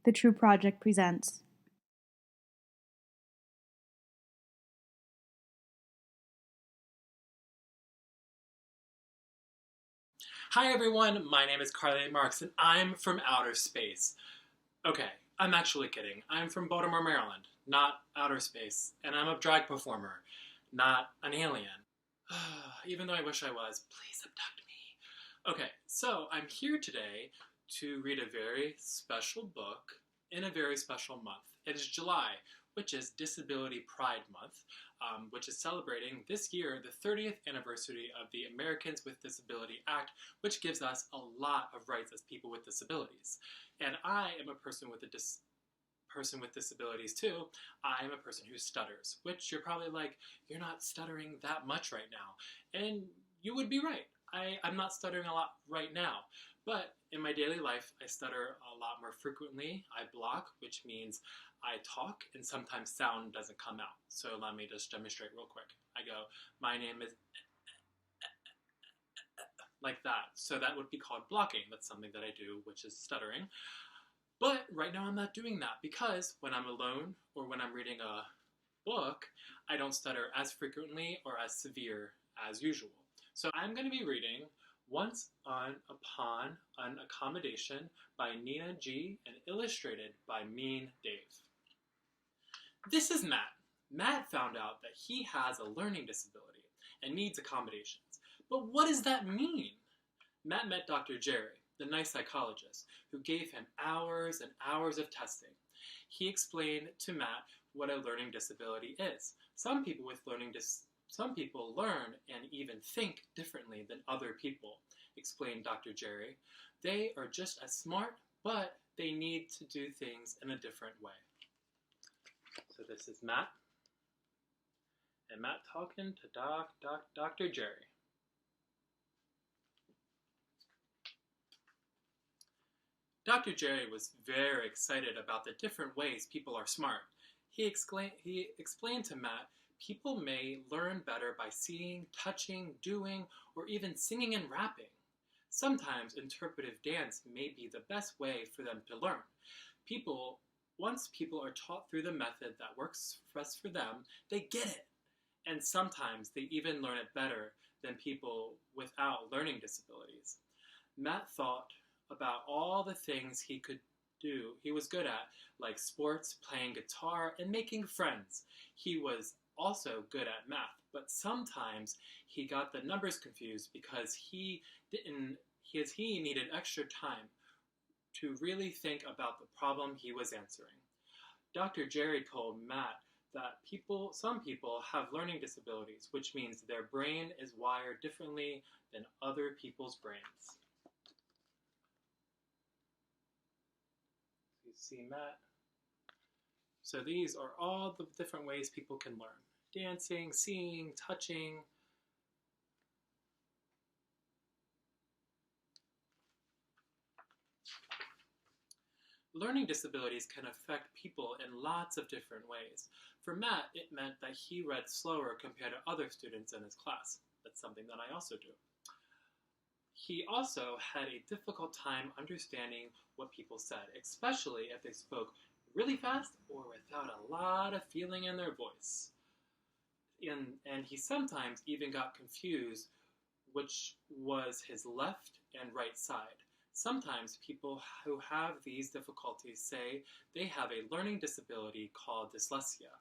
The True Project presents. Hi everyone, my name is Karli Marx and I'm from outer space. Okay, I'm actually kidding. I'm from Baltimore, Maryland, not outer space, and I'm a drag performer, not an alien. Even though I wish I was, please abduct me. Okay, so I'm here today to read a very special book in a very special month. It is July, which is Disability Pride Month, which is celebrating this year the 30th anniversary of the Americans with Disability Act, which gives us a lot of rights as people with disabilities. And I am a person with disabilities too. I am a person who stutters, which you're probably like, you're not stuttering that much right now. And you would be right. I'm not stuttering a lot right now. But in my daily life, I stutter a lot more frequently. I block, which means I talk and sometimes sound doesn't come out. So let me just demonstrate real quick. I go, my name is like that. So that would be called blocking. That's something that I do, which is stuttering. But right now I'm not doing that because when I'm alone or when I'm reading a book, I don't stutter as frequently or as severe as usual. So I'm going to be reading Once Upon an Accommodation by Nina G. and illustrated by Mean Dave. This is Matt. Matt found out that he has a learning disability and needs accommodations. But what does that mean? Matt met Dr. Jerry, the nice psychologist, who gave him hours and hours of testing. He explained to Matt what a learning disability is. Some people learn and even think differently than other people, explained Dr. Jerry. They are just as smart, but they need to do things in a different way. So this is Matt, and Matt talking to Dr. Jerry. Dr. Jerry was very excited about the different ways people are smart. He explained to Matt, people may learn better by seeing, touching, doing, or even singing and rapping. Sometimes interpretive dance may be the best way for them to learn. Once people are taught through the method that works best for them, they get it. And sometimes they even learn it better than people without learning disabilities. Matt thought about all the things he could do, he was good at, like sports, playing guitar, and making friends. He was also good at math, but sometimes he got the numbers confused because he needed extra time to really think about the problem he was answering. Dr. Jerry told Matt that some people have learning disabilities, which means their brain is wired differently than other people's brains. You see Matt? So these are all the different ways people can learn. Dancing, seeing, touching. Learning disabilities can affect people in lots of different ways. For Matt, it meant that he read slower compared to other students in his class. That's something that I also do. He also had a difficult time understanding what people said, especially if they spoke really fast or without a lot of feeling in their voice. And he sometimes even got confused which was his left and right side. Sometimes people who have these difficulties say they have a learning disability called dyslexia.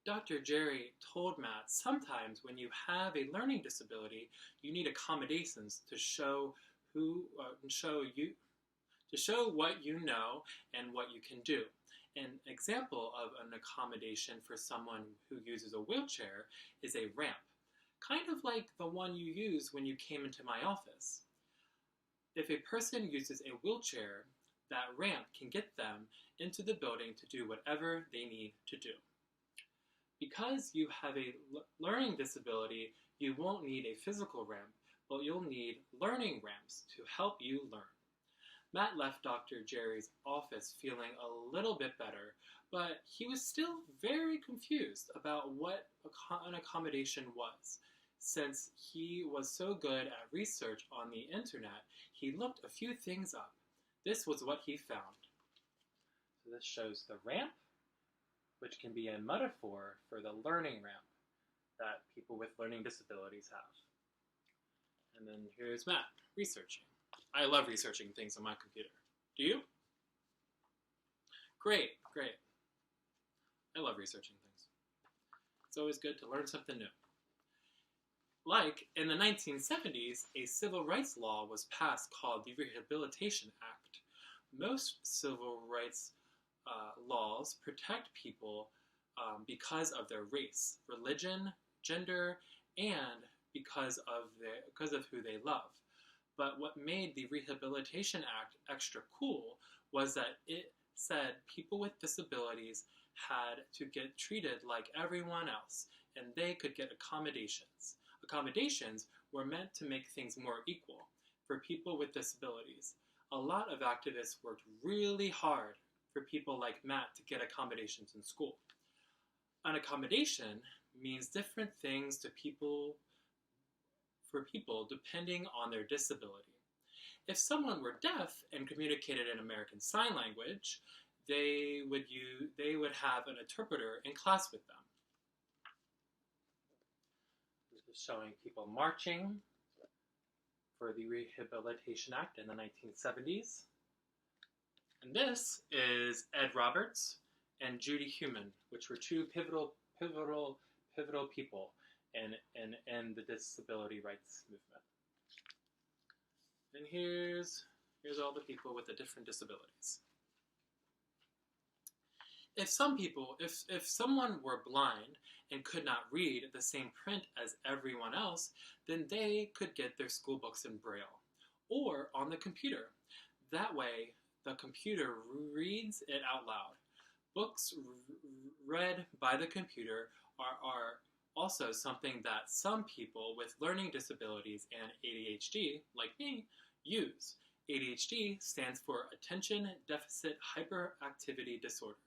Dr. Jerry told Matt sometimes when you have a learning disability, you need accommodations to show what you know and what you can do. An example of an accommodation for someone who uses a wheelchair is a ramp, kind of like the one you used when you came into my office. If a person uses a wheelchair, that ramp can get them into the building to do whatever they need to do. Because you have a learning disability, you won't need a physical ramp, but you'll need learning ramps to help you learn. Matt left Dr. Jerry's office feeling a little bit better, but he was still very confused about what an accommodation was. Since he was so good at research on the internet, he looked a few things up. This was what he found. So this shows the ramp, which can be a metaphor for the learning ramp that people with learning disabilities have. And then here's Matt researching. I love researching things on my computer. Do you? Great, great. I love researching things. It's always good to learn something new. Like, in the 1970s, a civil rights law was passed called the Rehabilitation Act. Most civil rights laws protect people because of their race, religion, gender, and because of who they love. But what made the Rehabilitation Act extra cool was that it said people with disabilities had to get treated like everyone else, and they could get accommodations. Accommodations were meant to make things more equal for people with disabilities. A lot of activists worked really hard for people like Matt to get accommodations in school. An accommodation means different things to people depending on their disability. If someone were deaf and communicated in American Sign Language, they would have an interpreter in class with them. This is showing people marching for the Rehabilitation Act in the 1970s. And this is Ed Roberts and Judy Heumann, which were two pivotal people in the disability rights movement. And here's all the people with the different disabilities. If someone were blind and could not read the same print as everyone else, then they could get their school books in Braille or on the computer. That way, the computer reads it out loud. Books read by the computer are also something that some people with learning disabilities and ADHD, like me, use. ADHD stands for Attention Deficit Hyperactivity Disorder.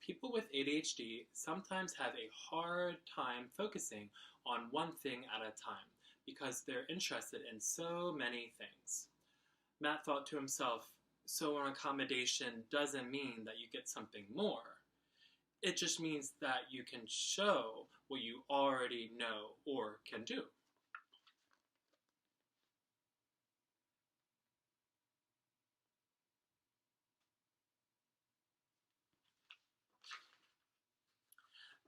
People with ADHD sometimes have a hard time focusing on one thing at a time because they're interested in so many things. Matt thought to himself, so an accommodation doesn't mean that you get something more. It just means that you can show what you already know or can do.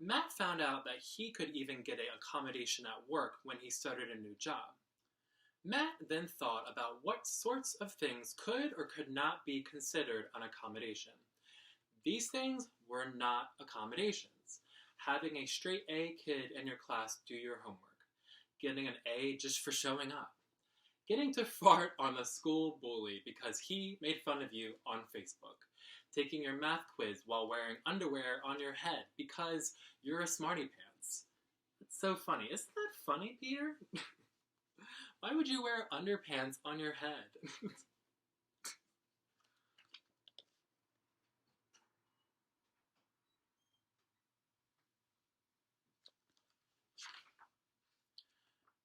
Matt found out that he could even get an accommodation at work when he started a new job. Matt then thought about what sorts of things could or could not be considered an accommodation. These things were not accommodations. Having a straight A kid in your class do your homework. Getting an A just for showing up. Getting to fart on the school bully because he made fun of you on Facebook. Taking your math quiz while wearing underwear on your head because you're a smarty pants. It's so funny. Isn't that funny, Peter? Why would you wear underpants on your head?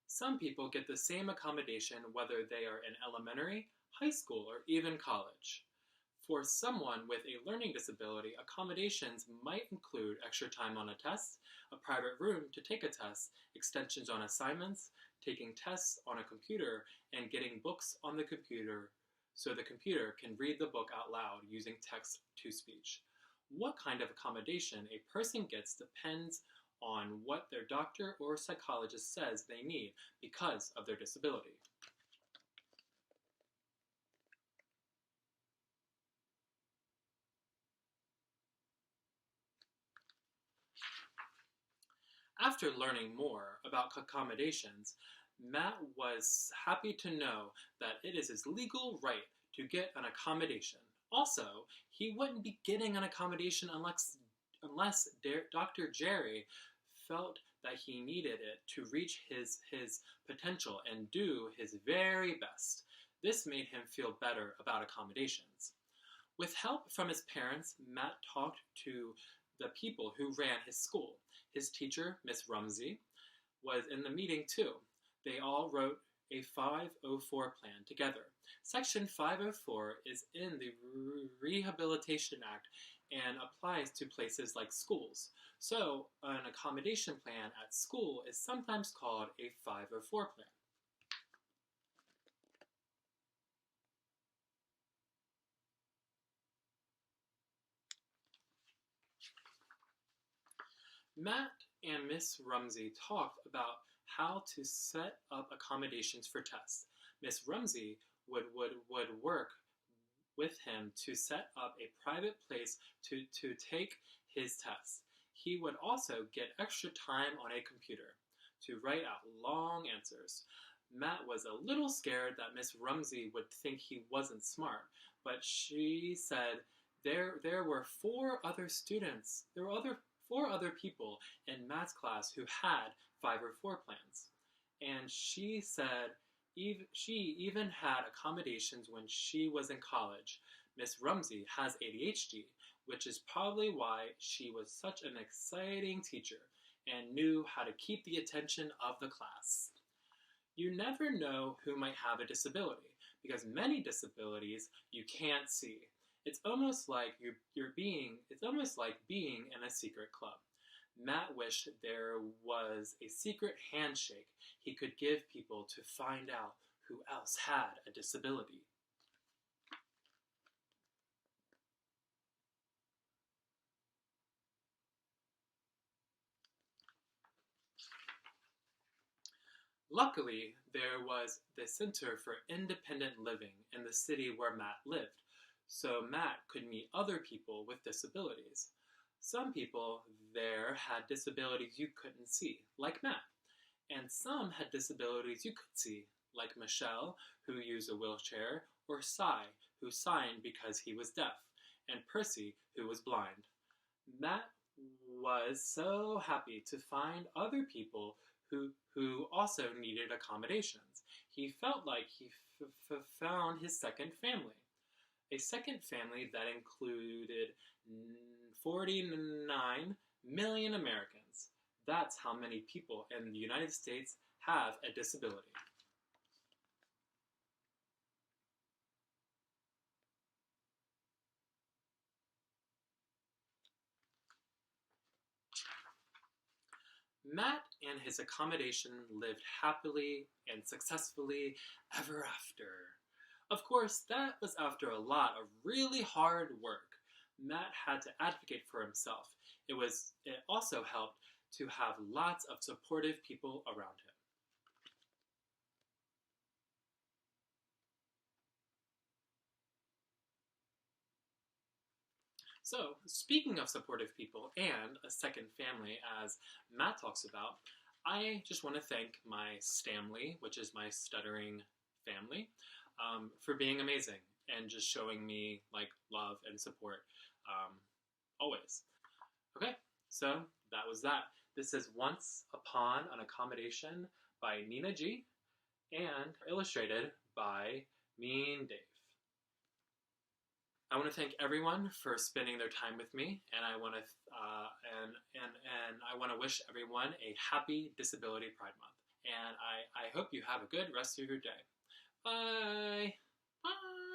Some people get the same accommodation whether they are in elementary, high school, or even college. For someone with a learning disability, accommodations might include extra time on a test, a private room to take a test, extensions on assignments, taking tests on a computer, and getting books on the computer so the computer can read the book out loud using text-to-speech. What kind of accommodation a person gets depends on what their doctor or psychologist says they need because of their disability. After learning more about accommodations, Matt was happy to know that it is his legal right to get an accommodation. Also, he wouldn't be getting an accommodation unless Dr. Jerry felt that he needed it to reach his potential and do his very best. This made him feel better about accommodations. With help from his parents, Matt talked to the people who ran his school. His teacher, Miss Rumsey, was in the meeting too. They all wrote a 504 plan together. Section 504 is in the Rehabilitation Act and applies to places like schools. So, an accommodation plan at school is sometimes called a 504 plan. Matt and Miss Rumsey talked about how to set up accommodations for tests. Miss Rumsey would work with him to set up a private place to take his tests. He would also get extra time on a computer to write out long answers. Matt was a little scared that Miss Rumsey would think he wasn't smart, but she said there were four other people in Matt's class who had 504 plans. And she said she even had accommodations when she was in college. Miss Rumsey has ADHD, which is probably why she was such an exciting teacher and knew how to keep the attention of the class. You never know who might have a disability, because many disabilities you can't see. It's almost like being in a secret club. Matt wished there was a secret handshake he could give people to find out who else had a disability. Luckily, there was the Center for Independent Living in the city where Matt lived, so Matt could meet other people with disabilities. Some people there had disabilities you couldn't see, like Matt, and some had disabilities you could see, like Michelle, who used a wheelchair, or Cy, who signed because he was deaf, and Percy, who was blind. Matt was so happy to find other people who also needed accommodations. He felt like he found his second family. A second family that included 49 million Americans. That's how many people in the United States have a disability. Matt and his accommodation lived happily and successfully ever after. Of course, that was after a lot of really hard work. Matt had to advocate for himself. It also helped to have lots of supportive people around him. So, speaking of supportive people and a second family, as Matt talks about, I just want to thank my Stamley, which is my stuttering family, for being amazing and just showing me love and support always. Okay, so that was that. This is Once Upon an Accommodation by Nina G. and illustrated by Mean Dave. I want to thank everyone for spending their time with me, and I want to I want to wish everyone a happy Disability Pride Month. And I hope you have a good rest of your day. Bye. Bye.